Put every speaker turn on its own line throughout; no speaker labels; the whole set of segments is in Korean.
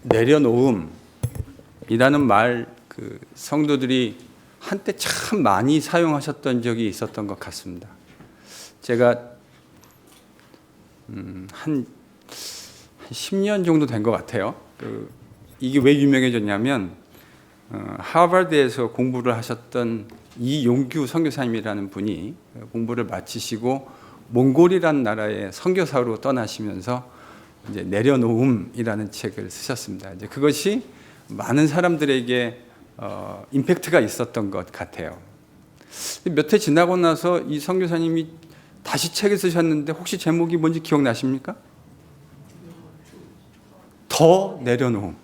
내려놓음이라는 말 성도들이 한때 참 많이 사용하셨던 적이 있었던 것 같습니다. 제가 한 10년 정도 된 것 같아요. 이게 왜 유명해졌냐면 하버드에서 공부를 하셨던 이용규 선교사님이라는 분이 공부를 마치시고 몽골이라는 나라의 선교사로 떠나시면서 이제 내려놓음이라는 책을 쓰셨습니다. 이제 그것이 많은 사람들에게 임팩트가 있었던 것 같아요. 몇 해 지나고 나서 이 선교사님이 다시 책을 쓰셨는데 혹시 제목이 뭔지 기억나십니까? 더 내려놓음.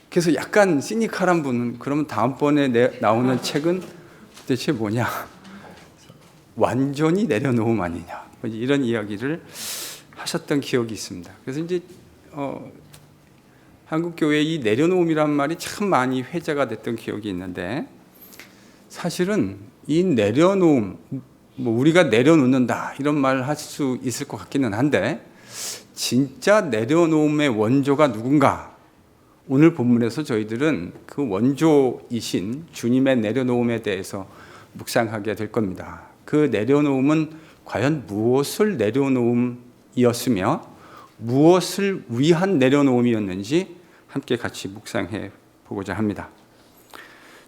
그래서 약간 시니컬한 분은 그러면 다음번에 나오는 책은 대체 뭐냐? 완전히 내려놓음 아니냐? 이런 이야기를 하셨던 기억이 있습니다. 그래서 이제 한국 교회에 이 내려놓음이란 말이 참 많이 회자가 됐던 기억이 있는데, 사실은 이 내려놓음, 우리가 내려놓는다 이런 말을 할 수 있을 것 같기는 한데, 진짜 내려놓음의 원조가 누군가? 오늘 본문에서 저희들은 그 원조이신 주님의 내려놓음에 대해서 묵상하게 될 겁니다. 그 내려놓음은 과연 무엇을 내려놓음이었으며 무엇을 위한 내려놓음이었는지 함께 같이 묵상해 보고자 합니다.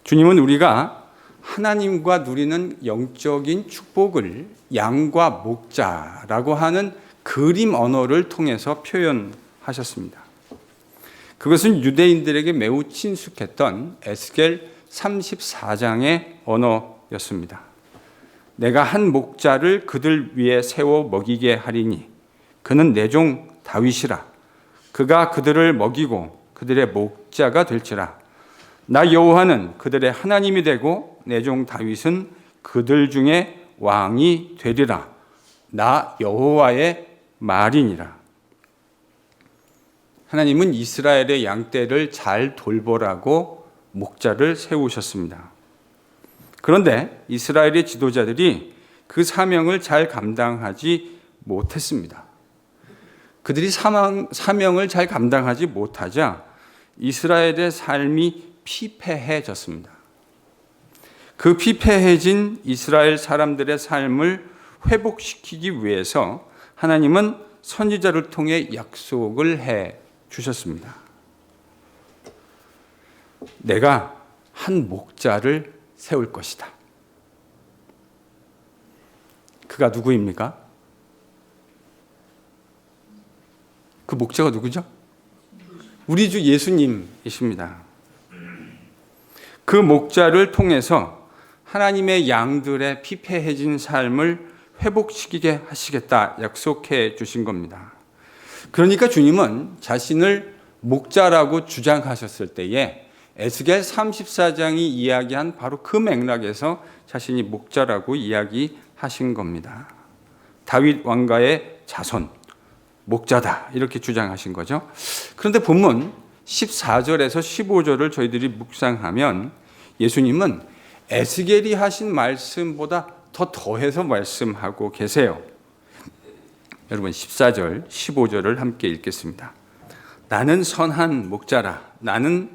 주님은 우리가 하나님과 누리는 영적인 축복을 양과 목자라고 하는 그림 언어를 통해서 표현하셨습니다. 그것은 유대인들에게 매우 친숙했던 에스겔 34장의 언어였습니다. 내가 한 목자를 그들 위에 세워 먹이게 하리니 그는 내 종 다윗이라. 그가 그들을 먹이고 그들의 목자가 될지라. 나 여호와는 그들의 하나님이 되고 내 종 다윗은 그들 중에 왕이 되리라. 나 여호와의 말이니라. 하나님은 이스라엘의 양떼를 잘 돌보라고 목자를 세우셨습니다. 그런데 이스라엘의 지도자들이 그 사명을 잘 감당하지 못했습니다. 그들이 사명을 잘 감당하지 못하자 이스라엘의 삶이 피폐해졌습니다. 그 피폐해진 이스라엘 사람들의 삶을 회복시키기 위해서 하나님은 선지자를 통해 약속을 해 주셨습니다. 내가 한 목자를 세울 것이다. 그가 누구입니까? 그 목자가 누구죠? 우리 주 예수님이십니다. 그 목자를 통해서 하나님의 양들의 피폐해진 삶을 회복시키게 하시겠다 약속해 주신 겁니다. 그러니까 주님은 자신을 목자라고 주장하셨을 때에 에스겔 34장이 이야기한 바로 그 맥락에서 자신이 목자라고 이야기하신 겁니다. 다윗 왕가의 자손, 목자다 이렇게 주장하신 거죠. 그런데 본문 14절에서 15절을 저희들이 묵상하면 예수님은 에스겔이 하신 말씀보다 더 더해서 말씀하고 계세요. 여러분 14절, 15절을 함께 읽겠습니다. 나는 선한 목자라. 나는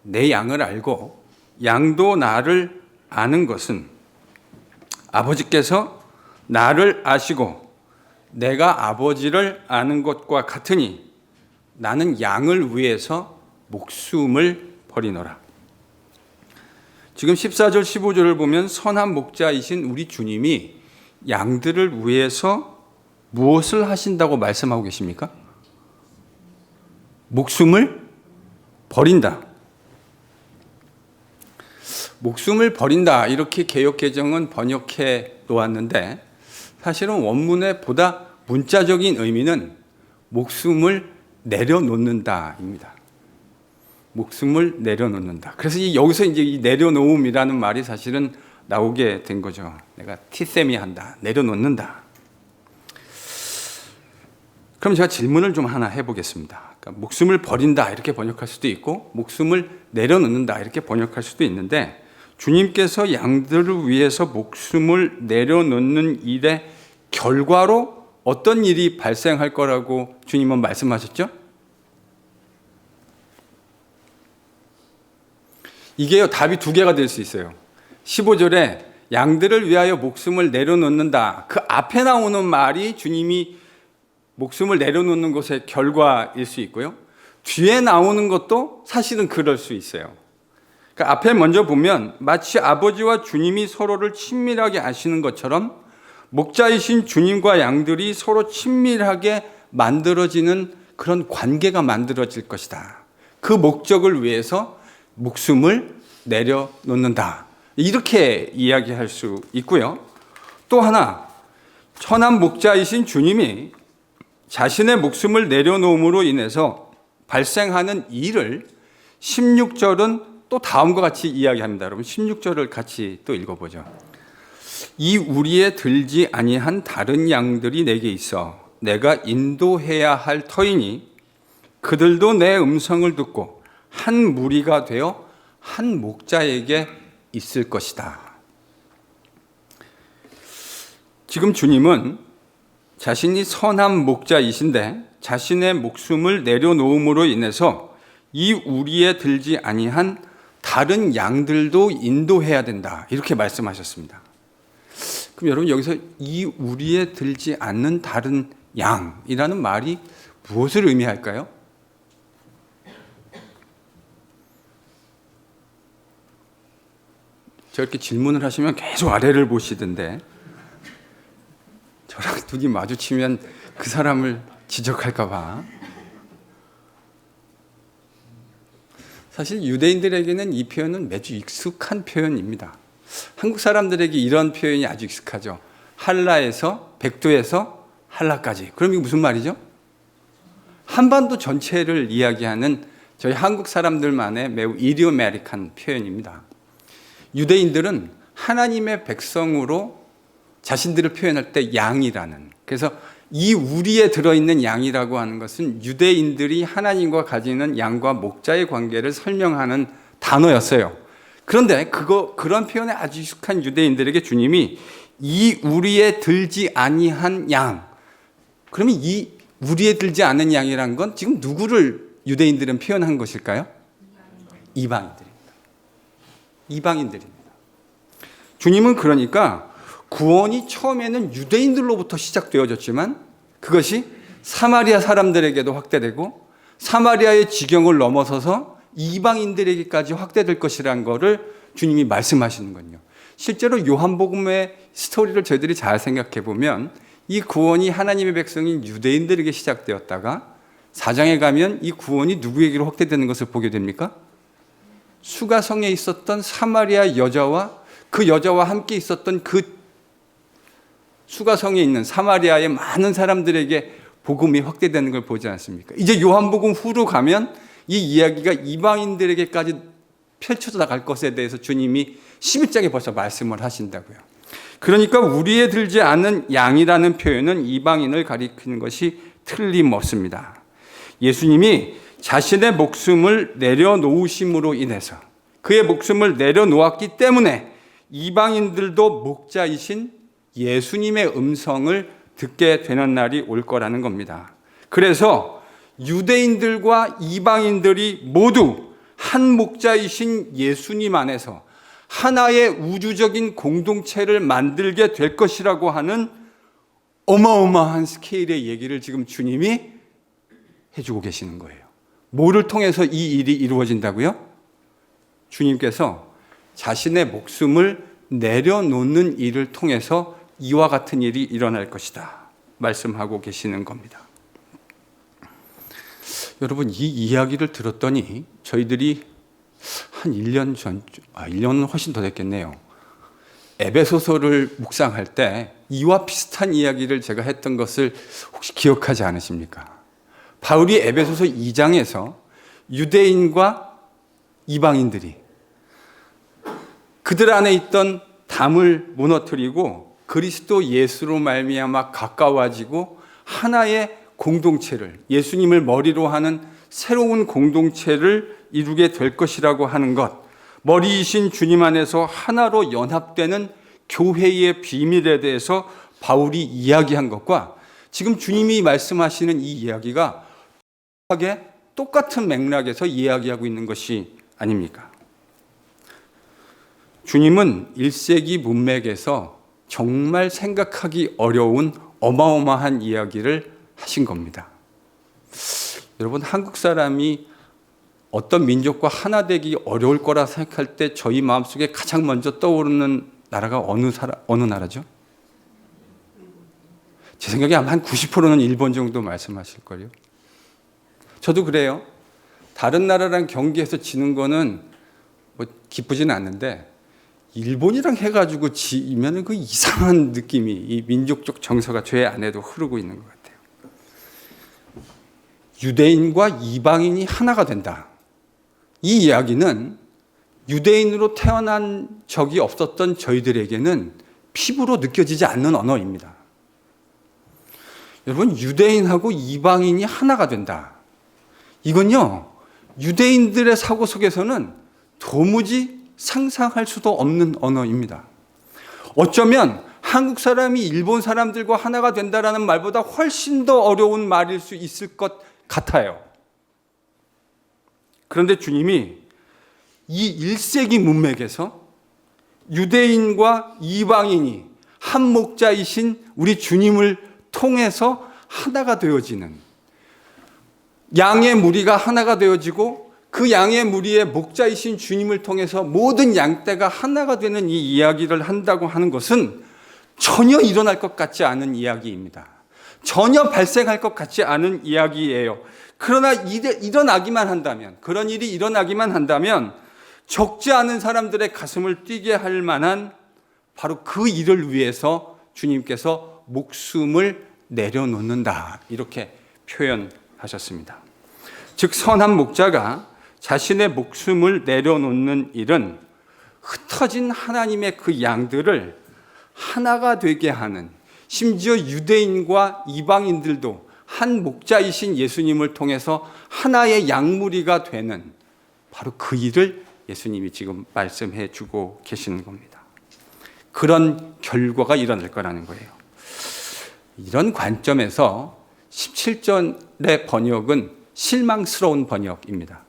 내 양을 알고 양도 나를 아는 것은 아버지께서 나를 아시고 내가 아버지를 아는 것과 같으니 나는 양을 위해서 목숨을 버리노라. 지금 14절, 15절을 보면 선한 목자이신 우리 주님이 양들을 위해서 무엇을 하신다고 말씀하고 계십니까? 목숨을 버린다. 목숨을 버린다. 이렇게 개역개정은 번역해 놓았는데 사실은 원문의 보다 문자적인 의미는 목숨을 내려놓는다입니다. 목숨을 내려놓는다. 그래서 여기서 이제 이 내려놓음이라는 말이 사실은 나오게 된 거죠. 내가 티세미 한다. 내려놓는다. 그럼 제가 질문을 좀 하나 해보겠습니다. 그러니까 목숨을 버린다 이렇게 번역할 수도 있고 목숨을 내려놓는다 이렇게 번역할 수도 있는데 주님께서 양들을 위해서 목숨을 내려놓는 일의 결과로 어떤 일이 발생할 거라고 주님은 말씀하셨죠? 이게요, 답이 두 개가 될 수 있어요. 15절에 양들을 위하여 목숨을 내려놓는다. 그 앞에 나오는 말이 주님이 목숨을 내려놓는 것의 결과일 수 있고요. 뒤에 나오는 것도 사실은 그럴 수 있어요. 그러니까 앞에 먼저 보면 마치 아버지와 주님이 서로를 친밀하게 아시는 것처럼 목자이신 주님과 양들이 서로 친밀하게 만들어지는 그런 관계가 만들어질 것이다. 그 목적을 위해서 목숨을 내려놓는다. 이렇게 이야기할 수 있고요. 또 하나, 천한 목자이신 주님이 자신의 목숨을 내려놓음으로 인해서 발생하는 일을 16절은 또 다음과 같이 이야기합니다. 여러분 16절을 같이 또 읽어보죠. 이 우리에 들지 아니한 다른 양들이 내게 있어 내가 인도해야 할 터이니 그들도 내 음성을 듣고 한 무리가 되어 한 목자에게 있을 것이다. 지금 주님은 자신이 선한 목자이신데 자신의 목숨을 내려놓음으로 인해서 이 우리에 들지 아니한 다른 양들도 인도해야 된다. 이렇게 말씀하셨습니다. 그럼 여러분 여기서 이 우리에 들지 않는 다른 양이라는 말이 무엇을 의미할까요? 저렇게 질문을 하시면 계속 아래를 보시던데 저랑 눈이 마주치면 그 사람을 지적할까 봐. 사실 유대인들에게는 이 표현은 매우 익숙한 표현입니다. 한국 사람들에게 이런 표현이 아주 익숙하죠. 한라에서 백두에서 한라까지. 그럼 이게 무슨 말이죠? 한반도 전체를 이야기하는 저희 한국 사람들만의 매우 이디오메릭한 표현입니다. 유대인들은 하나님의 백성으로 자신들을 표현할 때 양이라는, 그래서 이 우리에 들어있는 양이라고 하는 것은 유대인들이 하나님과 가지는 양과 목자의 관계를 설명하는 단어였어요. 그런데 그런 표현에 아주 익숙한 유대인들에게 주님이 이 우리에 들지 아니한 양, 그러면 이 우리에 들지 않은 양이란 건 지금 누구를 유대인들은 표현한 것일까요? 이방인들입니다. 이방인들입니다. 주님은 그러니까 구원이 처음에는 유대인들로부터 시작되어졌지만 그것이 사마리아 사람들에게도 확대되고 사마리아의 지경을 넘어서서 이방인들에게까지 확대될 것이라는 것을 주님이 말씀하시는 거예요. 실제로 요한복음의 스토리를 저희들이 잘 생각해 보면 이 구원이 하나님의 백성인 유대인들에게 시작되었다가 4장에 가면 이 구원이 누구에게로 확대되는 것을 보게 됩니까? 수가성에 있었던 사마리아 여자와 그 여자와 함께 있었던 그 수가성에 있는 사마리아의 많은 사람들에게 복음이 확대되는 걸 보지 않습니까? 이제 요한복음 후로 가면 이 이야기가 이방인들에게까지 펼쳐져 나갈 것에 대해서 주님이 11장에 벌써 말씀을 하신다고요. 그러니까 우리에 들지 않은 양이라는 표현은 이방인을 가리키는 것이 틀림없습니다. 예수님이 자신의 목숨을 내려놓으심으로 인해서 그의 목숨을 내려놓았기 때문에 이방인들도 목자이신 예수님의 음성을 듣게 되는 날이 올 거라는 겁니다. 그래서 유대인들과 이방인들이 모두 한 목자이신 예수님 안에서 하나의 우주적인 공동체를 만들게 될 것이라고 하는 어마어마한 스케일의 얘기를 지금 주님이 해주고 계시는 거예요. 뭐를 통해서 이 일이 이루어진다고요? 주님께서 자신의 목숨을 내려놓는 일을 통해서 이와 같은 일이 일어날 것이다 말씀하고 계시는 겁니다. 여러분, 이 이야기를 들었더니 저희들이 한 1년은 훨씬 더 됐겠네요. 에베소서를 묵상할 때 이와 비슷한 이야기를 제가 했던 것을 혹시 기억하지 않으십니까? 바울이 에베소서 2장에서 유대인과 이방인들이 그들 안에 있던 담을 무너뜨리고 그리스도 예수로 말미암아 가까워지고 하나의 공동체를, 예수님을 머리로 하는 새로운 공동체를 이루게 될 것이라고 하는 것, 머리이신 주님 안에서 하나로 연합되는 교회의 비밀에 대해서 바울이 이야기한 것과 지금 주님이 말씀하시는 이 이야기가 똑같은 맥락에서 이야기하고 있는 것이 아닙니까? 주님은 1세기 문맥에서 정말 생각하기 어려운 어마어마한 이야기를 하신 겁니다. 여러분, 한국 사람이 어떤 민족과 하나 되기 어려울 거라 생각할 때 저희 마음속에 가장 먼저 떠오르는 나라가 어느 나라죠? 제 생각에 아마 한 90%는 일본 정도 말씀하실 거예요. 저도 그래요. 다른 나라랑 경기해서 지는 거는 뭐 기쁘지는 않는데 일본이랑 해가지고 지면은 그 이상한 느낌이 이 민족적 정서가 제 안에도 흐르고 있는 것 같아요. 유대인과 이방인이 하나가 된다. 이 이야기는 유대인으로 태어난 적이 없었던 저희들에게는 피부로 느껴지지 않는 언어입니다. 여러분, 유대인하고 이방인이 하나가 된다. 이건요, 유대인들의 사고 속에서는 도무지 상상할 수도 없는 언어입니다. 어쩌면 한국 사람이 일본 사람들과 하나가 된다라는 말보다 훨씬 더 어려운 말일 수 있을 것 같아요. 그런데 주님이 이 1세기 문맥에서 유대인과 이방인이 한 목자이신 우리 주님을 통해서 하나가 되어지는, 양의 무리가 하나가 되어지고 그 양의 무리의 목자이신 주님을 통해서 모든 양떼가 하나가 되는 이 이야기를 한다고 하는 것은 전혀 일어날 것 같지 않은 이야기입니다. 전혀 발생할 것 같지 않은 이야기예요. 그러나 일어나기만 한다면, 그런 일이 일어나기만 한다면 적지 않은 사람들의 가슴을 뛰게 할 만한 바로 그 일을 위해서 주님께서 목숨을 내려놓는다, 이렇게 표현하셨습니다. 즉, 선한 목자가 자신의 목숨을 내려놓는 일은 흩어진 하나님의 그 양들을 하나가 되게 하는, 심지어 유대인과 이방인들도 한 목자이신 예수님을 통해서 하나의 양무리가 되는 바로 그 일을 예수님이 지금 말씀해 주고 계시는 겁니다. 그런 결과가 일어날 거라는 거예요. 이런 관점에서 17절의 번역은 실망스러운 번역입니다.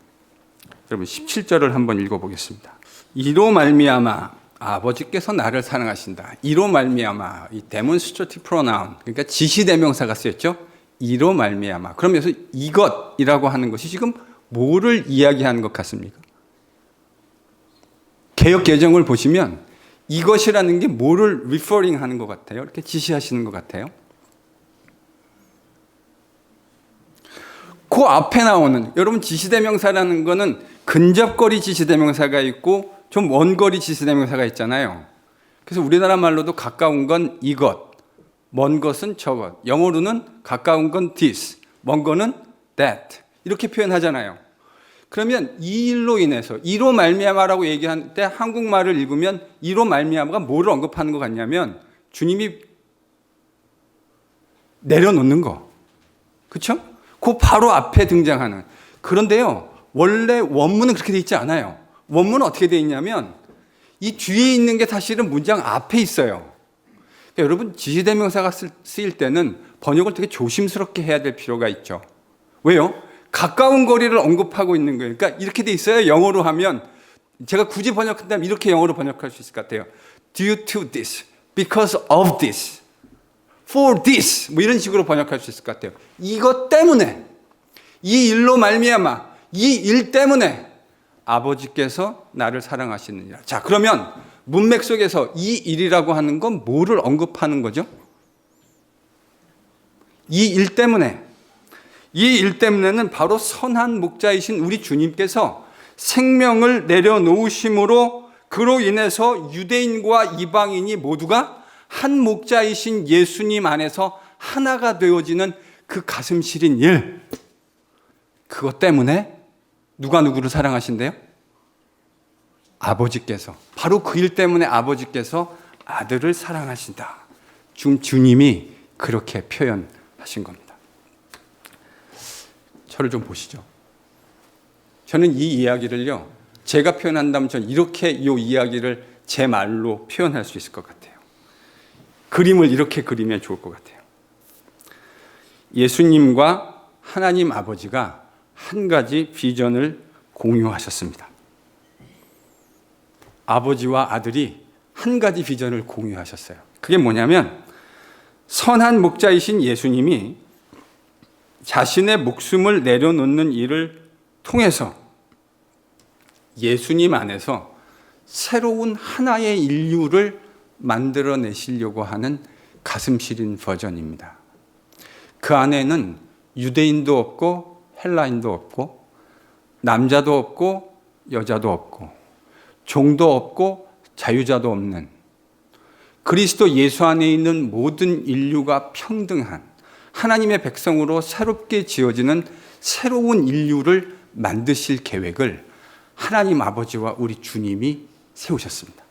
여러분, 17절을 한번 읽어보겠습니다. 이로 말미암아 아버지께서 나를 사랑하신다. 이로 말미암아, 이 demonstrative pronoun, 그러니까 지시대명사가 쓰였죠. 이로 말미암아. 그러면서 이것이라고 하는 것이 지금 뭐를 이야기하는 것 같습니까? 개역 개정을 보시면 이것이라는 게 뭐를 referring 하는 것 같아요? 이렇게 지시하시는 것 같아요. 그 앞에 나오는, 여러분, 지시대명사라는 거는 근접거리 지시대명사가 있고 좀 원거리 지시대명사가 있잖아요. 그래서 우리나라 말로도 가까운 건 이것, 먼 것은 저것, 영어로는 가까운 건 this, 먼 거는 that, 이렇게 표현하잖아요. 그러면 이 일로 인해서, 이로 말미암아라고 얘기할 때 한국말을 읽으면 이로 말미암아가 뭐를 언급하는 것 같냐면 주님이 내려놓는 거, 그렇죠? 그 바로 앞에 등장하는. 그런데요, 원래 원문은 그렇게 돼 있지 않아요. 원문은 어떻게 돼 있냐면 이 뒤에 있는 게 사실은 문장 앞에 있어요. 그러니까 여러분, 지시대명사가 쓰일 때는 번역을 되게 조심스럽게 해야 될 필요가 있죠. 왜요? 가까운 거리를 언급하고 있는 거예요. 그러니까 이렇게 돼 있어요. 영어로 하면, 제가 굳이 번역한다면 이렇게 영어로 번역할 수 있을 것 같아요. Due to this, because of this, for this, 뭐 이런 식으로 번역할 수 있을 것 같아요. 이것 때문에, 이 일로 말미암아, 이 일 때문에 아버지께서 나를 사랑하시느니라. 자, 그러면 문맥 속에서 이 일이라고 하는 건 뭐를 언급하는 거죠? 이 일 때문에, 이 일 때문에는 바로 선한 목자이신 우리 주님께서 생명을 내려놓으심으로 그로 인해서 유대인과 이방인이 모두가 한 목자이신 예수님 안에서 하나가 되어지는 그 가슴 시린 일, 그것 때문에 누가 누구를 사랑하신대요? 아버지께서. 바로 그 일 때문에 아버지께서 아들을 사랑하신다. 주님이 그렇게 표현하신 겁니다. 저를 좀 보시죠. 저는 이 이야기를요, 제가 표현한다면 저는 이렇게 이 이야기를 제 말로 표현할 수 있을 것 같아요. 그림을 이렇게 그리면 좋을 것 같아요. 예수님과 하나님 아버지가 한 가지 비전을 공유하셨습니다. 아버지와 아들이 한 가지 비전을 공유하셨어요. 그게 뭐냐면 선한 목자이신 예수님이 자신의 목숨을 내려놓는 일을 통해서 예수님 안에서 새로운 하나의 인류를 만들어내시려고 하는 가슴 시린 버전입니다. 그 안에는 유대인도 없고 헬라인도 없고 남자도 없고 여자도 없고 종도 없고 자유자도 없는 그리스도 예수 안에 있는 모든 인류가 평등한 하나님의 백성으로 새롭게 지어지는 새로운 인류를 만드실 계획을 하나님 아버지와 우리 주님이 세우셨습니다.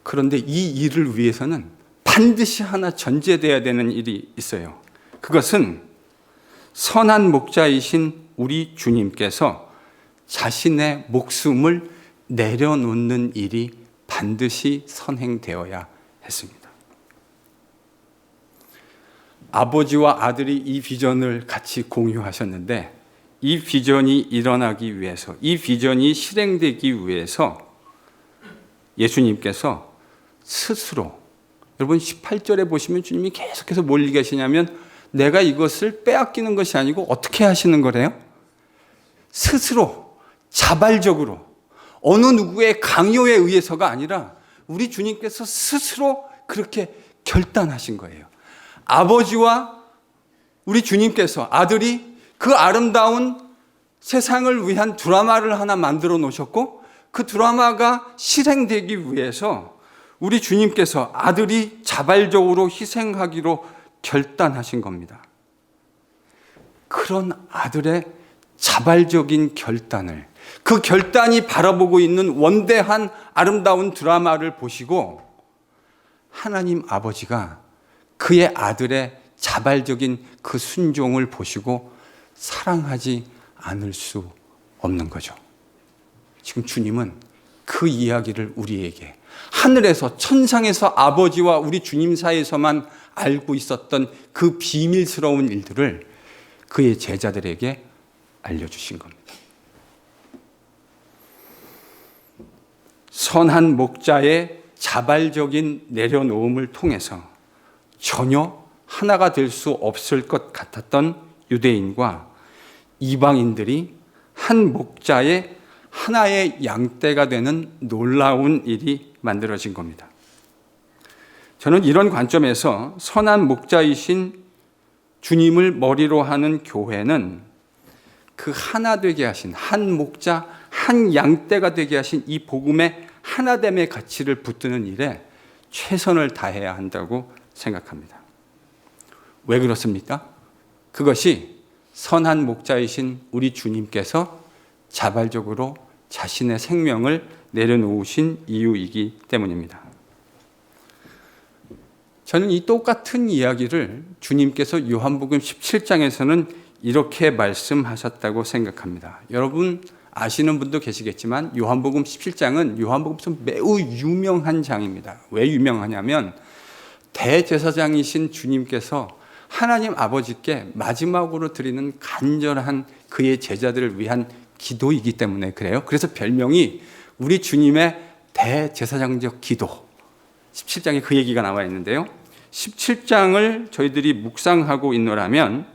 그런데 이 일을 위해서는 반드시 하나 전제되어야 되는 일이 있어요. 그것은 선한 목자이신 우리 주님께서 자신의 목숨을 내려놓는 일이 반드시 선행되어야 했습니다. 아버지와 아들이 이 비전을 같이 공유하셨는데 이 비전이 일어나기 위해서, 이 비전이 실행되기 위해서 예수님께서 스스로, 여러분 18절에 보시면 주님이 계속해서 뭘 얘기하시냐면 내가 이것을 빼앗기는 것이 아니고 어떻게 하시는 거래요? 스스로 자발적으로 어느 누구의 강요에 의해서가 아니라 우리 주님께서 스스로 그렇게 결단하신 거예요. 아버지와 우리 주님께서 아들이 그 아름다운 세상을 위한 드라마를 하나 만들어 놓으셨고 그 드라마가 실행되기 위해서 우리 주님께서 아들이 자발적으로 희생하기로 결단하신 겁니다. 그런 아들의 자발적인 결단을, 그 결단이 바라보고 있는 원대한 아름다운 드라마를 보시고 하나님 아버지가 그의 아들의 자발적인 그 순종을 보시고 사랑하지 않을 수 없는 거죠. 지금 주님은 그 이야기를 우리에게 하늘에서 천상에서 아버지와 우리 주님 사이에서만 알고 있었던 그 비밀스러운 일들을 그의 제자들에게 알려주신 겁니다. 선한 목자의 자발적인 내려놓음을 통해서 전혀 하나가 될 수 없을 것 같았던 유대인과 이방인들이 한 목자의 하나의 양떼가 되는 놀라운 일이 만들어진 겁니다. 저는 이런 관점에서 선한 목자이신 주님을 머리로 하는 교회는 그 하나 되게 하신 한 목자, 한 양떼가 되게 하신 이 복음의 하나됨의 가치를 붙드는 일에 최선을 다해야 한다고 생각합니다. 왜 그렇습니까? 그것이 선한 목자이신 우리 주님께서 자발적으로 자신의 생명을 내려놓으신 이유이기 때문입니다. 저는 이 똑같은 이야기를 주님께서 요한복음 17장에서는 이렇게 말씀하셨다고 생각합니다. 여러분 아시는 분도 계시겠지만 요한복음 17장은 요한복음에서 매우 유명한 장입니다. 왜 유명하냐면 대제사장이신 주님께서 하나님 아버지께 마지막으로 드리는 간절한 그의 제자들을 위한 기도이기 때문에 그래요. 그래서 별명이 우리 주님의 대제사장적 기도, 17장에 그 얘기가 나와 있는데요. 17장을 저희들이 묵상하고 있노라면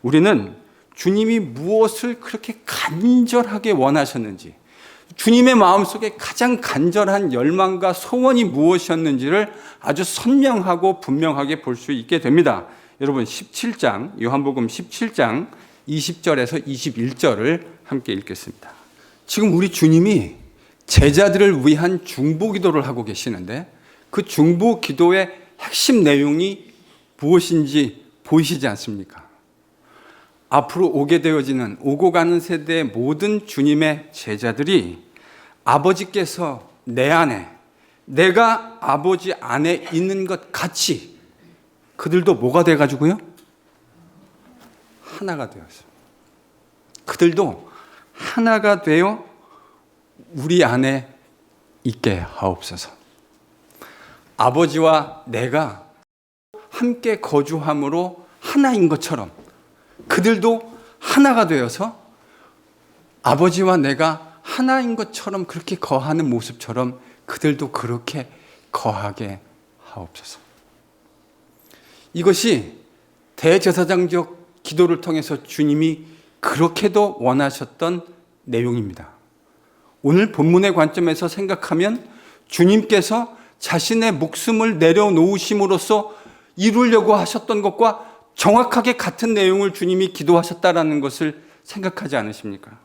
우리는 주님이 무엇을 그렇게 간절하게 원하셨는지, 주님의 마음속에 가장 간절한 열망과 소원이 무엇이었는지를 아주 선명하고 분명하게 볼 수 있게 됩니다. 여러분 17장, 요한복음 17장 20절에서 21절을 함께 읽겠습니다. 지금 우리 주님이 제자들을 위한 중보기도를 하고 계시는데 그 중보기도의 핵심 내용이 무엇인지 보이시지 않습니까? 앞으로 오고 가는 세대의 모든 주님의 제자들이 아버지께서 내 안에, 내가 아버지 안에 있는 것 같이 그들도 뭐가 돼가지고요? 하나가 되었어요. 그들도 하나가 되어 우리 안에 있게 하옵소서. 아버지와 내가 함께 거주함으로 하나인 것처럼 그들도 하나가 되어서 아버지와 내가 하나인 것처럼 그렇게 거하는 모습처럼 그들도 그렇게 거하게 하옵소서. 이것이 대제사장적 기도를 통해서 주님이 그렇게도 원하셨던 내용입니다. 오늘 본문의 관점에서 생각하면 주님께서 자신의 목숨을 내려놓으심으로써 이루려고 하셨던 것과 정확하게 같은 내용을 주님이 기도하셨다라는 것을 생각하지 않으십니까?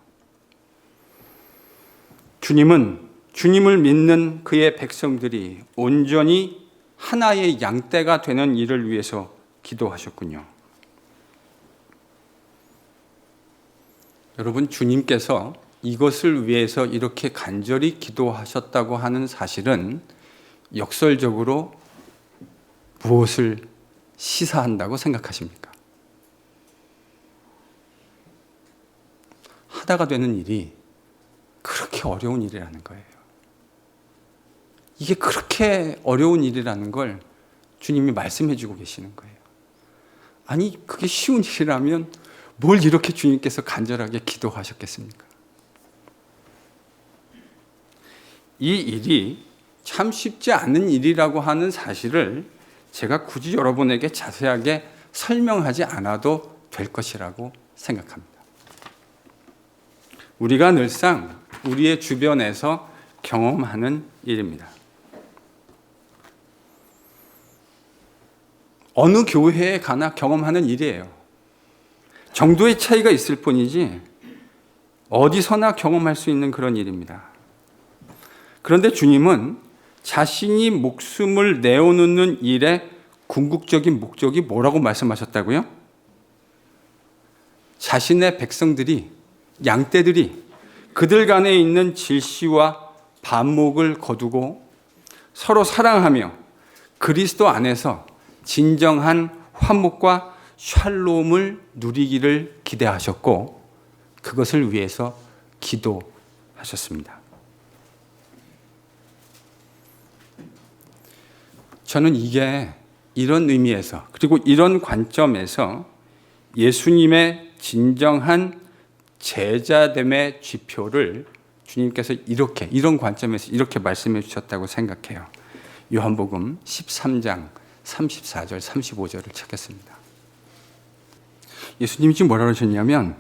주님은 주님을 믿는 그의 백성들이 온전히 하나의 양떼가 되는 일을 위해서 기도하셨군요. 여러분, 주님께서 이것을 위해서 이렇게 간절히 기도하셨다고 하는 사실은 역설적으로 무엇을 시사한다고 생각하십니까? 하다가 되는 일이 그렇게 어려운 일이라는 거예요. 이게 그렇게 어려운 일이라는 걸 주님이 말씀해 주고 계시는 거예요. 아니, 그게 쉬운 일이라면 뭘 이렇게 주님께서 간절하게 기도하셨겠습니까? 이 일이 참 쉽지 않은 일이라고 하는 사실을 제가 굳이 여러분에게 자세하게 설명하지 않아도 될 것이라고 생각합니다. 우리가 늘상 우리의 주변에서 경험하는 일입니다. 어느 교회에 가나 경험하는 일이에요. 정도의 차이가 있을 뿐이지 어디서나 경험할 수 있는 그런 일입니다. 그런데 주님은 자신이 목숨을 내어놓는 일의 궁극적인 목적이 뭐라고 말씀하셨다고요? 자신의 백성들이, 양떼들이 그들 간에 있는 질시와 반목을 거두고 서로 사랑하며 그리스도 안에서 진정한 화목과 샬롬을 누리기를 기대하셨고 그것을 위해서 기도하셨습니다. 저는 이게 이런 의미에서 그리고 이런 관점에서 예수님의 진정한 제자됨의 지표를 주님께서 이런 관점에서 이렇게 말씀해 주셨다고 생각해요. 요한복음 13장 34절 35절을 찾겠습니다. 예수님이 지금 뭐라고 하셨냐면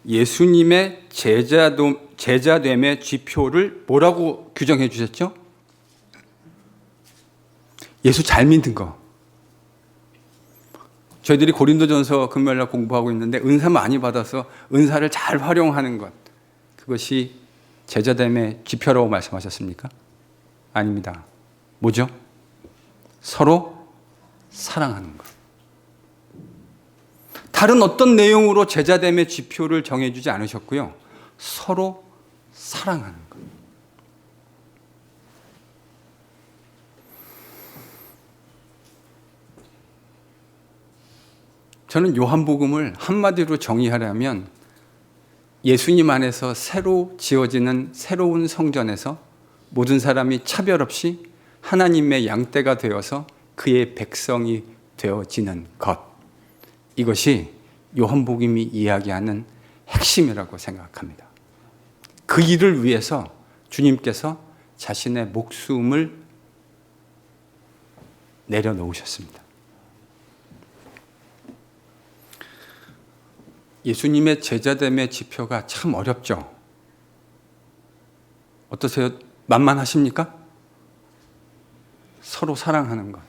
예수님의 제자됨의 지표를 뭐라고 규정해 주셨죠? 예수 잘 믿는 거. 저희들이 고린도전서 금요일날 공부하고 있는데 은사 많이 받아서 은사를 잘 활용하는 것. 그것이 제자됨의 지표라고 말씀하셨습니까? 아닙니다. 뭐죠? 서로 사랑하는 것. 다른 어떤 내용으로 제자됨의 지표를 정해주지 않으셨고요. 서로 사랑하는 것. 저는 요한복음을 한마디로 정의하려면 예수님 안에서 새로 지어지는 새로운 성전에서 모든 사람이 차별 없이 하나님의 양떼가 되어서 그의 백성이 되어지는 것. 이것이 요한복음이 이야기하는 핵심이라고 생각합니다. 그 일을 위해서 주님께서 자신의 목숨을 내려놓으셨습니다. 예수님의 제자됨의 지표가 참 어렵죠. 어떠세요? 만만하십니까? 서로 사랑하는 것.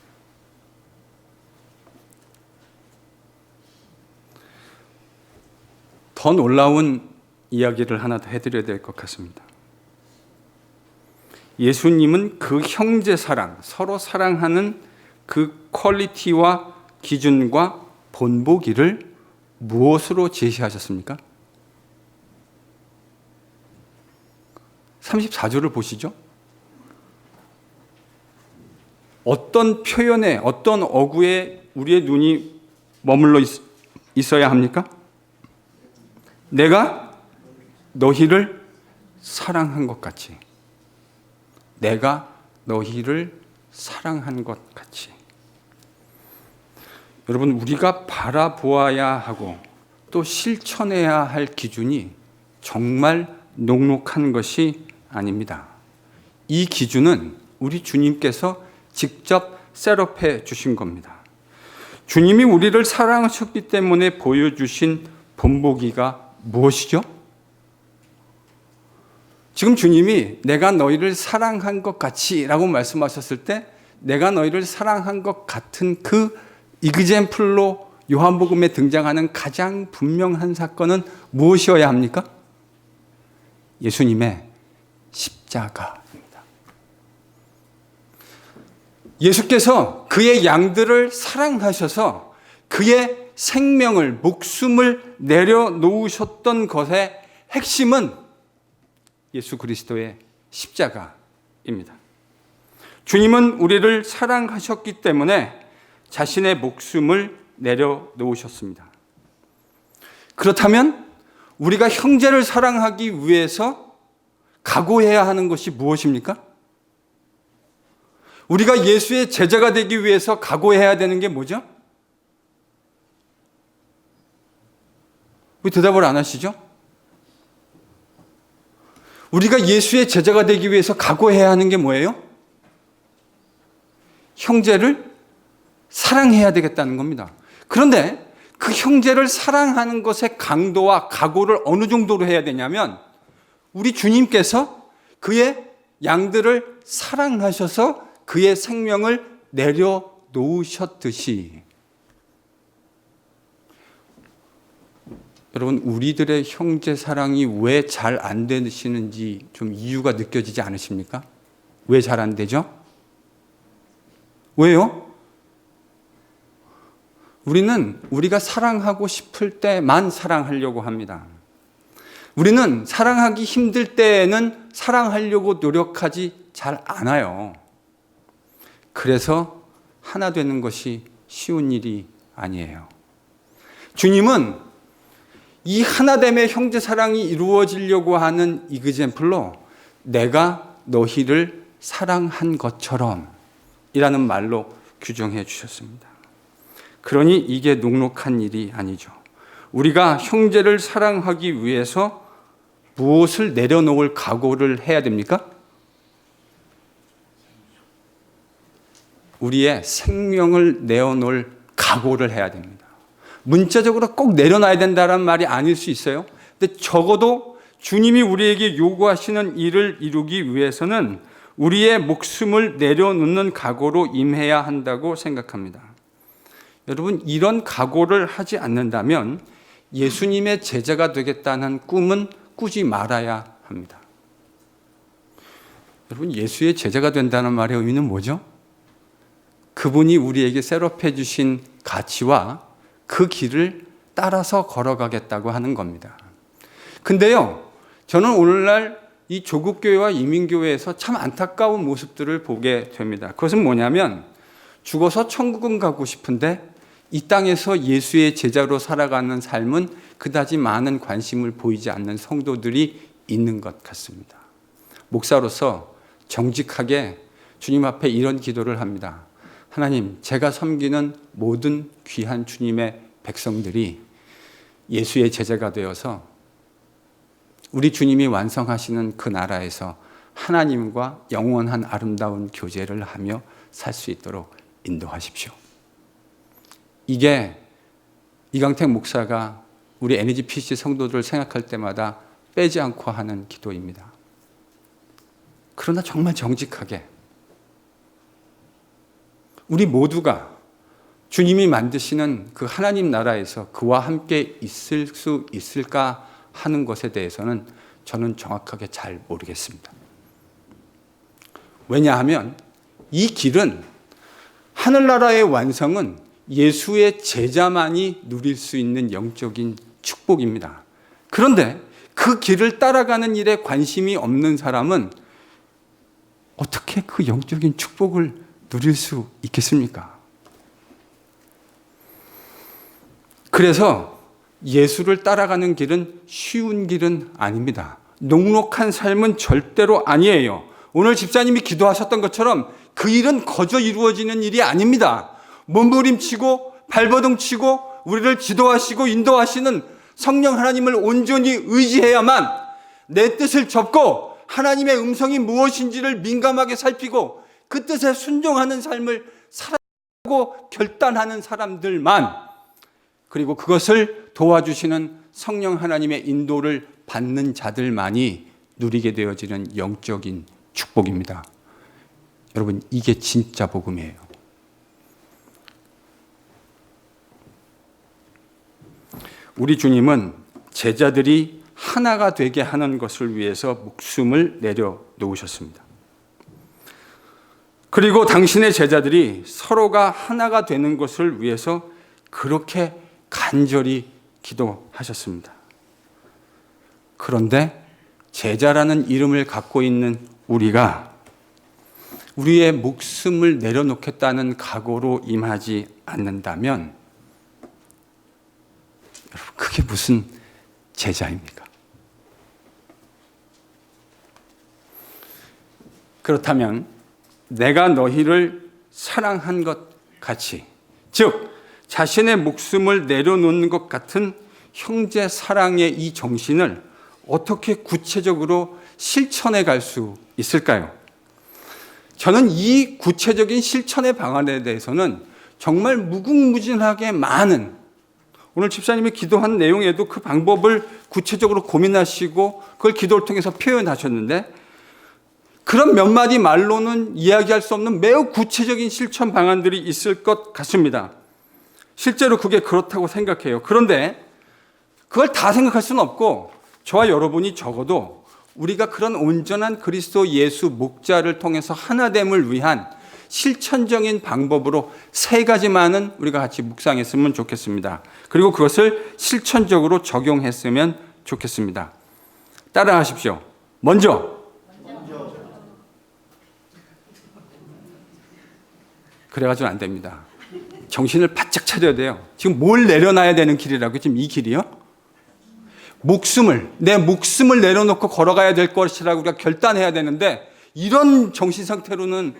더 놀라운 이야기를 하나 더 해드려야 될 것 같습니다. 예수님은 그 형제 사랑, 서로 사랑하는 그 퀄리티와 기준과 본보기를 무엇으로 제시하셨습니까? 34절을 보시죠. 어떤 표현에, 어떤 어구에 우리의 눈이 머물러 있어야 합니까? 내가 너희를 사랑한 것 같이. 내가 너희를 사랑한 것 같이. 여러분, 우리가 바라보아야 하고 또 실천해야 할 기준이 정말 녹록한 것이 아닙니다. 이 기준은 우리 주님께서 직접 셋업해 주신 겁니다. 주님이 우리를 사랑하셨기 때문에 보여주신 본보기가 무엇이죠? 지금 주님이 내가 너희를 사랑한 것 같이 라고 말씀하셨을 때 내가 너희를 사랑한 것 같은 그 이그젬플로 요한복음에 등장하는 가장 분명한 사건은 무엇이어야 합니까? 예수님의 십자가입니다. 예수께서 그의 양들을 사랑하셔서 그의 생명을, 목숨을 내려놓으셨던 것의 핵심은 예수 그리스도의 십자가입니다. 주님은 우리를 사랑하셨기 때문에 자신의 목숨을 내려놓으셨습니다. 그렇다면 우리가 형제를 사랑하기 위해서 각오해야 하는 것이 무엇입니까? 우리가 예수의 제자가 되기 위해서 각오해야 되는 게 뭐죠? 왜 대답을 안 하시죠? 우리가 예수의 제자가 되기 위해서 각오해야 하는 게 뭐예요? 형제를 사랑해야 되겠다는 겁니다. 그런데 그 형제를 사랑하는 것의 강도와 각오를 어느 정도로 해야 되냐면 우리 주님께서 그의 양들을 사랑하셔서 그의 생명을 내려놓으셨듯이 여러분 우리들의 형제 사랑이 왜 잘 안 되시는지 좀 이유가 느껴지지 않으십니까? 왜 잘 안 되죠? 왜요? 우리는 우리가 사랑하고 싶을 때만 사랑하려고 합니다. 우리는 사랑하기 힘들 때에는 사랑하려고 노력하지 잘 않아요. 그래서 하나 되는 것이 쉬운 일이 아니에요. 주님은 이 하나됨의 형제 사랑이 이루어지려고 하는 이그젬플로 내가 너희를 사랑한 것처럼 이라는 말로 규정해 주셨습니다. 그러니 이게 녹록한 일이 아니죠. 우리가 형제를 사랑하기 위해서 무엇을 내려놓을 각오를 해야 됩니까? 우리의 생명을 내어놓을 각오를 해야 됩니다. 문자적으로 꼭 내려놔야 된다는 말이 아닐 수 있어요. 근데 적어도 주님이 우리에게 요구하시는 일을 이루기 위해서는 우리의 목숨을 내려놓는 각오로 임해야 한다고 생각합니다. 여러분, 이런 각오를 하지 않는다면 예수님의 제자가 되겠다는 꿈은 꾸지 말아야 합니다. 여러분, 예수의 제자가 된다는 말의 의미는 뭐죠? 그분이 우리에게 셋업해 주신 가치와 그 길을 따라서 걸어가겠다고 하는 겁니다. 근데요, 저는 오늘날 이 조국교회와 이민교회에서 참 안타까운 모습들을 보게 됩니다. 그것은 뭐냐면 죽어서 천국은 가고 싶은데 이 땅에서 예수의 제자로 살아가는 삶은 그다지 많은 관심을 보이지 않는 성도들이 있는 것 같습니다. 목사로서 정직하게 주님 앞에 이런 기도를 합니다. 하나님, 제가 섬기는 모든 귀한 주님의 백성들이 예수의 제자가 되어서 우리 주님이 완성하시는 그 나라에서 하나님과 영원한 아름다운 교제를 하며 살 수 있도록 인도하십시오. 이게 이강택 목사가 우리 NGPC 성도들을 생각할 때마다 빼지 않고 하는 기도입니다. 그러나 정말 정직하게 우리 모두가 주님이 만드시는 그 하나님 나라에서 그와 함께 있을 수 있을까 하는 것에 대해서는 저는 정확하게 잘 모르겠습니다. 왜냐하면 이 길은 하늘나라의 완성은 예수의 제자만이 누릴 수 있는 영적인 축복입니다. 그런데 그 길을 따라가는 일에 관심이 없는 사람은 어떻게 그 영적인 축복을 누릴 수 있겠습니까? 그래서 예수를 따라가는 길은 쉬운 길은 아닙니다. 녹록한 삶은 절대로 아니에요. 오늘 집사님이 기도하셨던 것처럼 그 일은 거저 이루어지는 일이 아닙니다. 몸부림치고 발버둥치고 우리를 지도하시고 인도하시는 성령 하나님을 온전히 의지해야만 내 뜻을 접고 하나님의 음성이 무엇인지를 민감하게 살피고 그 뜻에 순종하는 삶을 살아가고 결단하는 사람들만, 그리고 그것을 도와주시는 성령 하나님의 인도를 받는 자들만이 누리게 되어지는 영적인 축복입니다. 여러분, 이게 진짜 복음이에요. 우리 주님은 제자들이 하나가 되게 하는 것을 위해서 목숨을 내려놓으셨습니다. 그리고 당신의 제자들이 서로가 하나가 되는 것을 위해서 그렇게 간절히 기도하셨습니다. 그런데 제자라는 이름을 갖고 있는 우리가 우리의 목숨을 내려놓겠다는 각오로 임하지 않는다면 여러분, 그게 무슨 제자입니까? 그렇다면 내가 너희를 사랑한 것 같이, 즉 자신의 목숨을 내려놓는 것 같은 형제 사랑의 이 정신을 어떻게 구체적으로 실천해 갈 수 있을까요? 저는 이 구체적인 실천의 방안에 대해서는 정말 무궁무진하게 많은, 오늘 집사님이 기도한 내용에도 그 방법을 구체적으로 고민하시고 그걸 기도를 통해서 표현하셨는데, 그런 몇 마디 말로는 이야기할 수 없는 매우 구체적인 실천 방안들이 있을 것 같습니다. 실제로 그게 그렇다고 생각해요. 그런데 그걸 다 생각할 수는 없고, 저와 여러분이 적어도 우리가 그런 온전한 그리스도 예수 목자를 통해서 하나됨을 위한 실천적인 방법으로 3가지만은 우리가 같이 묵상했으면 좋겠습니다. 그리고 그것을 실천적으로 적용했으면 좋겠습니다. 따라하십시오. 먼저. 그래가지고 안 됩니다. 정신을 바짝 차려야 돼요. 지금 뭘 내려놔야 되는 길이라고? 지금 이 길이요? 내 목숨을 내려놓고 걸어가야 될 것이라고 우리가 결단해야 되는데, 이런 정신 상태로는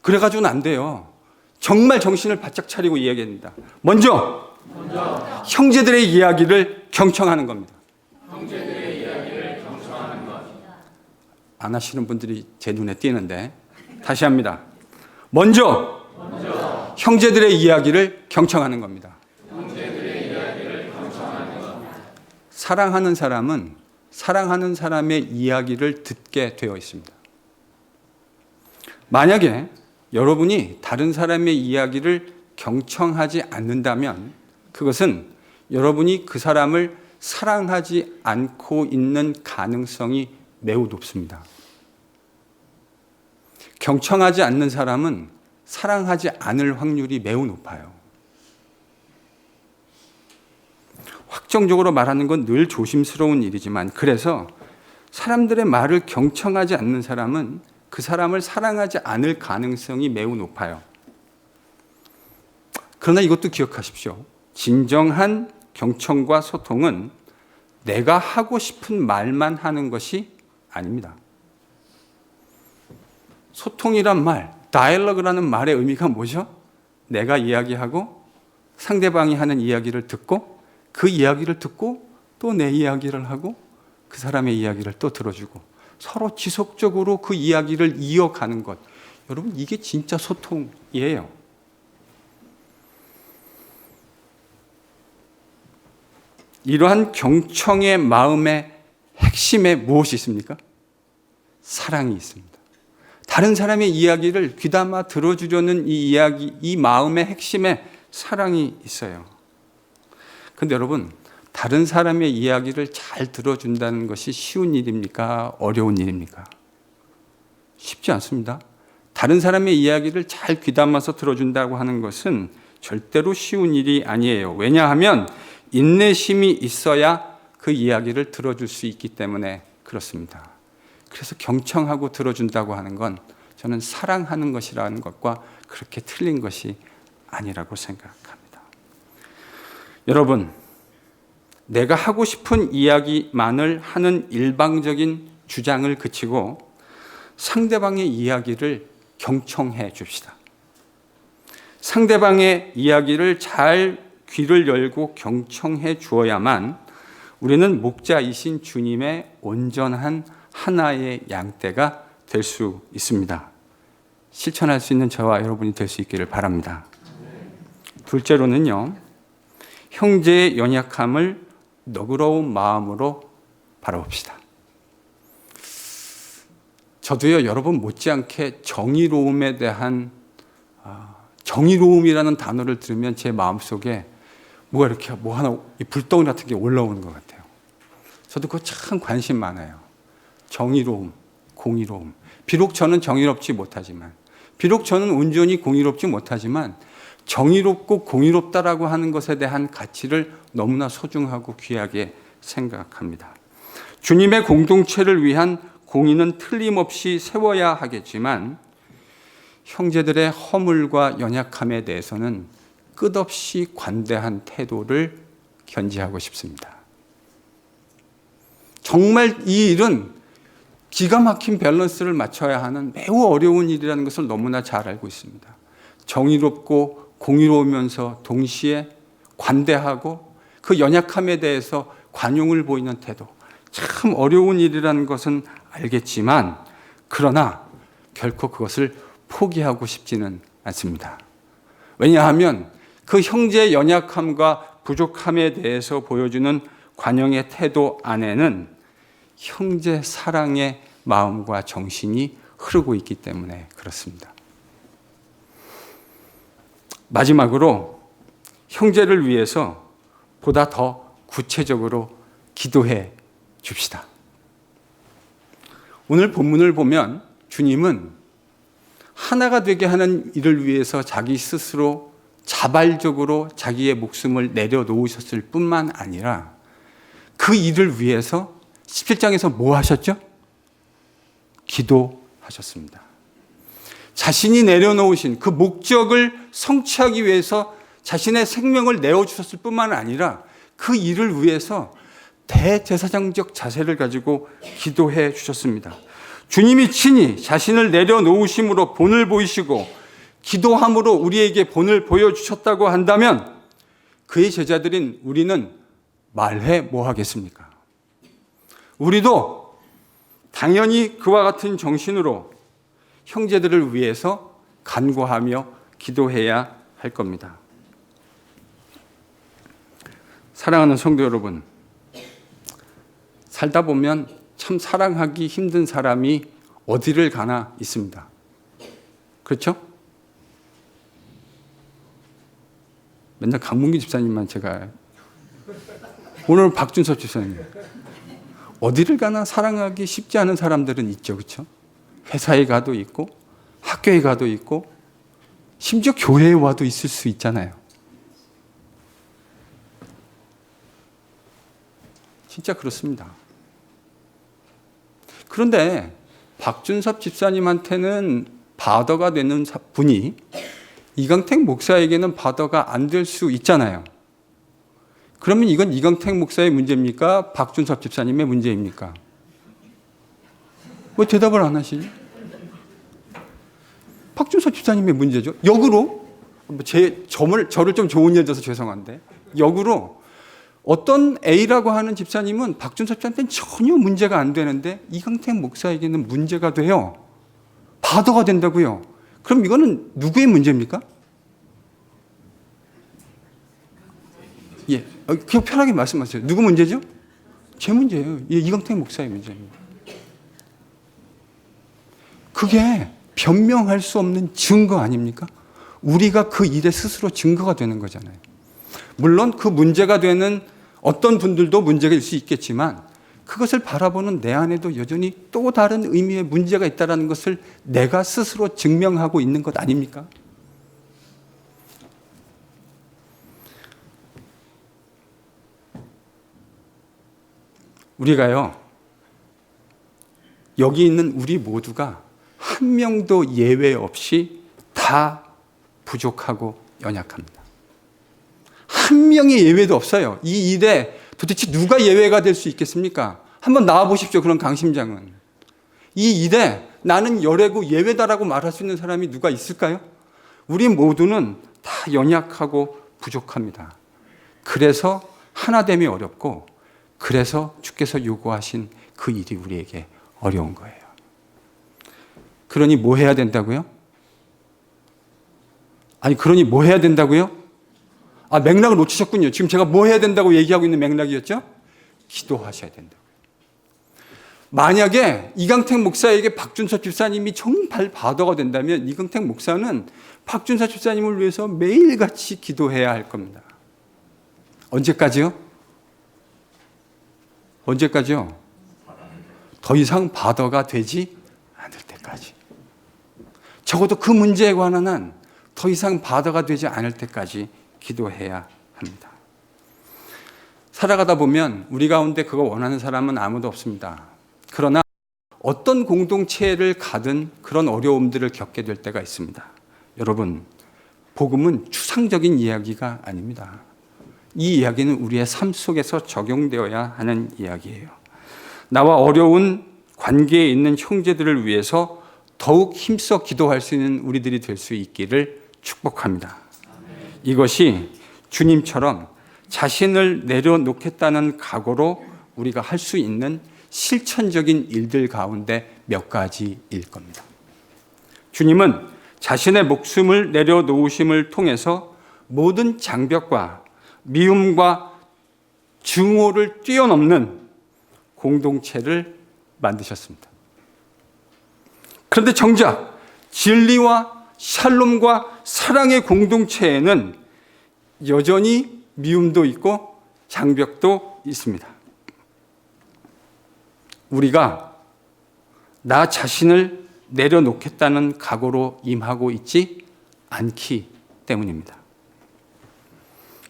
그래가지고는 안 돼요. 정말 정신을 바짝 차리고 이야기합니다. 먼저 형제들의 이야기를 경청하는 겁니다. 안 하시는 분들이 제 눈에 띄는데 다시 합니다. 먼저 형제들의 이야기를 경청하는 겁니다. 사랑하는 사람은 사랑하는 사람의 이야기를 듣게 되어 있습니다. 만약에 여러분이 다른 사람의 이야기를 경청하지 않는다면 그것은 여러분이 그 사람을 사랑하지 않고 있는 가능성이 매우 높습니다. 경청하지 않는 사람은 사랑하지 않을 확률이 매우 높아요. 확정적으로 말하는 건 늘 조심스러운 일이지만, 그래서 사람들의 말을 경청하지 않는 사람은 그 사람을 사랑하지 않을 가능성이 매우 높아요. 그러나 이것도 기억하십시오. 진정한 경청과 소통은 내가 하고 싶은 말만 하는 것이 아닙니다. 소통이란 말, 다이얼로그라는 말의 의미가 뭐죠? 내가 이야기하고 상대방이 하는 이야기를 듣고 그 이야기를 듣고 또 내 이야기를 하고 그 사람의 이야기를 또 들어주고 서로 지속적으로 그 이야기를 이어가는 것. 여러분, 이게 진짜 소통이에요. 이러한 경청의 마음의 핵심에 무엇이 있습니까? 사랑이 있습니다. 다른 사람의 이야기를 귀담아 들어주려는 이 이야기, 이 마음의 핵심에 사랑이 있어요. 근데 여러분, 다른 사람의 이야기를 잘 들어준다는 것이 쉬운 일입니까? 어려운 일입니까? 쉽지 않습니다. 다른 사람의 이야기를 잘 귀담아서 들어준다고 하는 것은 절대로 쉬운 일이 아니에요. 왜냐하면 인내심이 있어야 그 이야기를 들어줄 수 있기 때문에 그렇습니다. 그래서 경청하고 들어준다고 하는 건 저는 사랑하는 것이라는 것과 그렇게 틀린 것이 아니라고 생각합니다. 여러분, 내가 하고 싶은 이야기만을 하는 일방적인 주장을 그치고 상대방의 이야기를 경청해 줍시다. 상대방의 이야기를 잘 귀를 열고 경청해 주어야만 우리는 목자이신 주님의 온전한 하나의 양떼가 될 수 있습니다. 실천할 수 있는 저와 여러분이 될 수 있기를 바랍니다. 둘째로는요, 형제의 연약함을 너그러운 마음으로 바라봅시다. 저도요, 여러분 못지않게 정의로움에 대한 정의로움이라는 단어를 들으면 제 마음속에 뭐가 이렇게 뭐 하나 불덩이 같은 게 올라오는 것 같아요. 저도 그거 참 관심 많아요. 정의로움, 공의로움. 비록 저는 정의롭지 못하지만, 비록 저는 온전히 공의롭지 못하지만 정의롭고 공의롭다라고 하는 것에 대한 가치를 너무나 소중하고 귀하게 생각합니다. 주님의 공동체를 위한 공의는 틀림없이 세워야 하겠지만 형제들의 허물과 연약함에 대해서는 끝없이 관대한 태도를 견지하고 싶습니다. 정말 이 일은 기가 막힌 밸런스를 맞춰야 하는 매우 어려운 일이라는 것을 너무나 잘 알고 있습니다. 정의롭고 공의로우면서 동시에 관대하고 그 연약함에 대해서 관용을 보이는 태도, 참 어려운 일이라는 것은 알겠지만 그러나 결코 그것을 포기하고 싶지는 않습니다. 왜냐하면 그 형제의 연약함과 부족함에 대해서 보여주는 관용의 태도 안에는 형제 사랑의 마음과 정신이 흐르고 있기 때문에 그렇습니다. 마지막으로 형제를 위해서 보다 더 구체적으로 기도해 줍시다. 오늘 본문을 보면 주님은 하나가 되게 하는 일을 위해서 자기 스스로 자발적으로 자기의 목숨을 내려놓으셨을 뿐만 아니라 그 일을 위해서 17장에서 뭐 하셨죠? 기도하셨습니다. 자신이 내려놓으신 그 목적을 성취하기 위해서 자신의 생명을 내어주셨을 뿐만 아니라 그 일을 위해서 대제사장적 자세를 가지고 기도해 주셨습니다. 주님이 친히 자신을 내려놓으심으로 본을 보이시고 기도함으로 우리에게 본을 보여주셨다고 한다면 그의 제자들인 우리는 말해 뭐 하겠습니까? 우리도 당연히 그와 같은 정신으로 형제들을 위해서 간구하며 기도해야 할 겁니다. 사랑하는 성도 여러분, 살다 보면 참 사랑하기 힘든 사람이 어디를 가나 있습니다. 그렇죠? 맨날 강문기 집사님만 제가 오늘 박준섭 집사님 어디를 가나 사랑하기 쉽지 않은 사람들은 있죠. 그렇죠? 회사에 가도 있고 학교에 가도 있고 심지어 교회에 와도 있을 수 있잖아요. 진짜 그렇습니다. 그런데 박준섭 집사님한테는 바더가 되는 분이 이강택 목사에게는 바더가 안 될 수 있잖아요. 그러면 이건 이강택 목사의 문제입니까? 박준섭 집사님의 문제입니까? 왜 대답을 안 하시죠? 박준섭 집사님의 문제죠. 역으로 저를 좀 좋은 일 줘서 죄송한데 역으로 어떤 A라고 하는 집사님은 박준섭 집사님한테는 전혀 문제가 안 되는데 이강택 목사에게는 문제가 돼요. 바더가 된다고요. 그럼 이거는 누구의 문제입니까? 예, 그냥 편하게 말씀하세요. 누구 문제죠? 제 문제예요. 예, 이강택 목사의 문제입니다. 그게 변명할 수 없는 증거 아닙니까? 우리가 그 일에 스스로 증거가 되는 거잖아요. 물론 그 문제가 되는 어떤 분들도 문제가 있을 수 있겠지만 그것을 바라보는 내 안에도 여전히 또 다른 의미의 문제가 있다는 것을 내가 스스로 증명하고 있는 것 아닙니까? 우리가요, 여기 있는 우리 모두가 한 명도 예외 없이 다 부족하고 연약합니다. 한 명의 예외도 없어요. 이 일에 도대체 누가 예외가 될 수 있겠습니까? 한번 나와보십시오. 그런 강심장은. 이 일에 나는 열애고 예외다라고 말할 수 있는 사람이 누가 있을까요? 우리 모두는 다 연약하고 부족합니다. 그래서 하나됨이 어렵고 그래서 주께서 요구하신 그 일이 우리에게 어려운 거예요. 그러니 뭐 해야 된다고요? 그러니 뭐 해야 된다고요? 맥락을 놓치셨군요. 지금 제가 뭐 해야 된다고 얘기하고 있는 맥락이었죠? 기도하셔야 된다고요. 만약에 이강택 목사에게 박준서 집사님이 정말 바더가 된다면 이강택 목사는 박준서 집사님을 위해서 매일같이 기도해야 할 겁니다. 언제까지요? 언제까지요? 더 이상 바더가 되지 않을 때까지. 적어도 그 문제에 관한 한 더 이상 바더가 되지 않을 때까지 기도해야 합니다. 살아가다 보면 우리 가운데 그거 원하는 사람은 아무도 없습니다. 그러나 어떤 공동체를 가든 그런 어려움들을 겪게 될 때가 있습니다. 여러분, 복음은 추상적인 이야기가 아닙니다. 이 이야기는 우리의 삶 속에서 적용되어야 하는 이야기예요. 나와 어려운 관계에 있는 형제들을 위해서 더욱 힘써 기도할 수 있는 우리들이 될 수 있기를 축복합니다. 이것이 주님처럼 자신을 내려놓겠다는 각오로 우리가 할 수 있는 실천적인 일들 가운데 몇 가지일 겁니다. 주님은 자신의 목숨을 내려놓으심을 통해서 모든 장벽과 미움과 증오를 뛰어넘는 공동체를 만드셨습니다. 그런데 정작 진리와 샬롬과 사랑의 공동체에는 여전히 미움도 있고 장벽도 있습니다. 우리가 나 자신을 내려놓겠다는 각오로 임하고 있지 않기 때문입니다.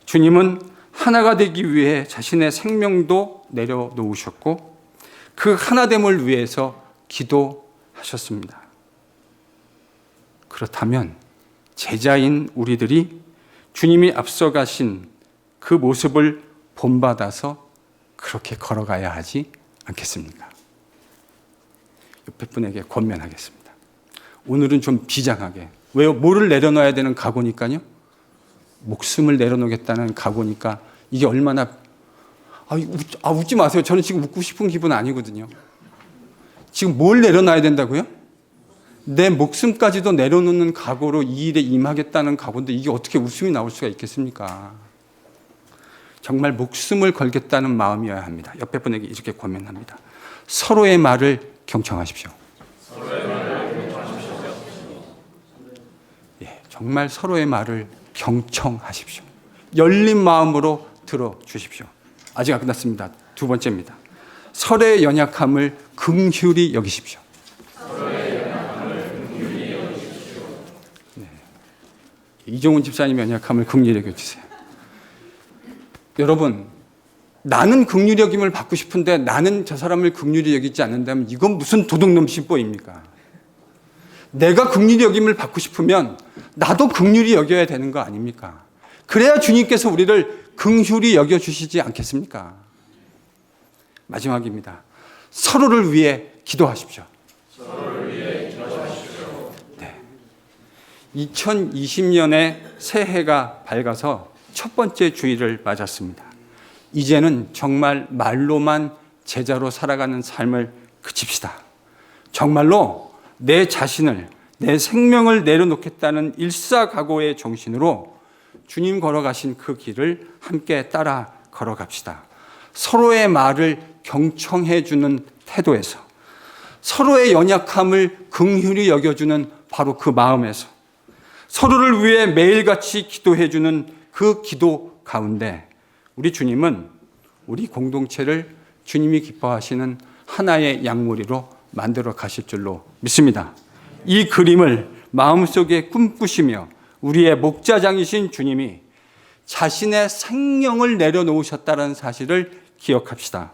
주님은 하나가 되기 위해 자신의 생명도 내려놓으셨고 그 하나됨을 위해서 기도하셨습니다. 그렇다면 제자인 우리들이 주님이 앞서가신 그 모습을 본받아서 그렇게 걸어가야 하지 않겠습니까? 옆에 분에게 권면하겠습니다. 오늘은 좀 비장하게. 왜요? 뭐를 내려놔야 되는 각오니까요? 목숨을 내려놓겠다는 각오니까 이게 얼마나 웃지 마세요. 저는 지금 웃고 싶은 기분 아니거든요. 지금 뭘 내려놔야 된다고요? 내 목숨까지도 내려놓는 각오로 이 일에 임하겠다는 각오인데 이게 어떻게 웃음이 나올 수가 있겠습니까? 정말 목숨을 걸겠다는 마음이어야 합니다. 옆에 분에게 이렇게 권면합니다. 서로의 말을 경청하십시오. 정말 서로의 말을 경청하십시오. 열린 마음으로 들어주십시오. 아직 안 끝났습니다. 두 번째입니다. 서로의 연약함을 긍휼히 여기십시오. 이종훈 집사님의 연약함을 긍휼히 여겨주세요. 여러분, 나는 긍휼히 여김을 받고 싶은데 나는 저 사람을 긍휼히 여기지 않는다면 이건 무슨 도둑놈심보입니까? 내가 긍휼히 여김을 받고 싶으면 나도 긍휼히 여겨야 되는 거 아닙니까? 그래야 주님께서 우리를 긍휼히 여겨주시지 않겠습니까? 마지막입니다. 서로를 위해 기도하십시오. 2020년에 새해가 밝아서 첫 번째 주일을 맞았습니다. 이제는 정말 말로만 제자로 살아가는 삶을 그칩시다. 정말로 내 자신을, 내 생명을 내려놓겠다는 일사각오의 정신으로 주님 걸어가신 그 길을 함께 따라 걸어갑시다. 서로의 말을 경청해주는 태도에서, 서로의 연약함을 긍휼히 여겨주는 바로 그 마음에서, 서로를 위해 매일같이 기도해주는 그 기도 가운데 우리 주님은 우리 공동체를 주님이 기뻐하시는 하나의 양무리로 만들어 가실 줄로 믿습니다. 이 그림을 마음속에 꿈꾸시며 우리의 목자장이신 주님이 자신의 생명을 내려놓으셨다는 사실을 기억합시다.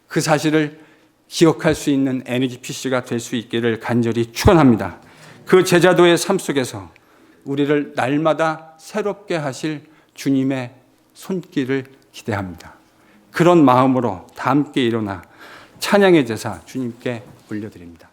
그 사실을 기억할 수 있는 NGPC가 될 수 있기를 간절히 축원합니다. 그 제자도의 삶 속에서 우리를 날마다 새롭게 하실 주님의 손길을 기대합니다. 그런 마음으로 다 함께 일어나 찬양의 제사 주님께 올려드립니다.